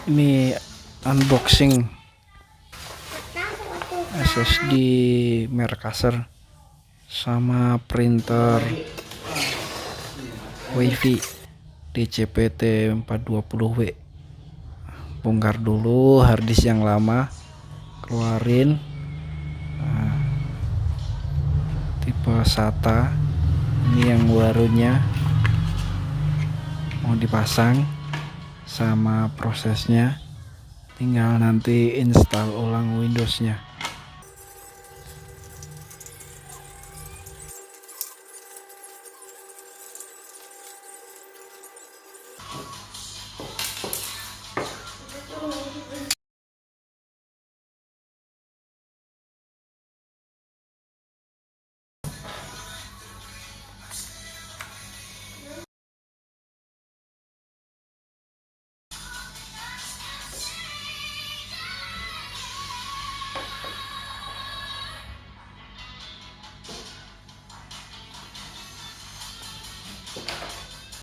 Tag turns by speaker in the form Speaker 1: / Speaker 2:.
Speaker 1: Ini unboxing SSD merek Acer sama printer WiFi DCP-T 420W. Bongkar dulu harddisk yang lama, keluarin. Tipe SATA, ini yang barunya mau dipasang sama prosesnya, tinggal nanti install ulang Windowsnya.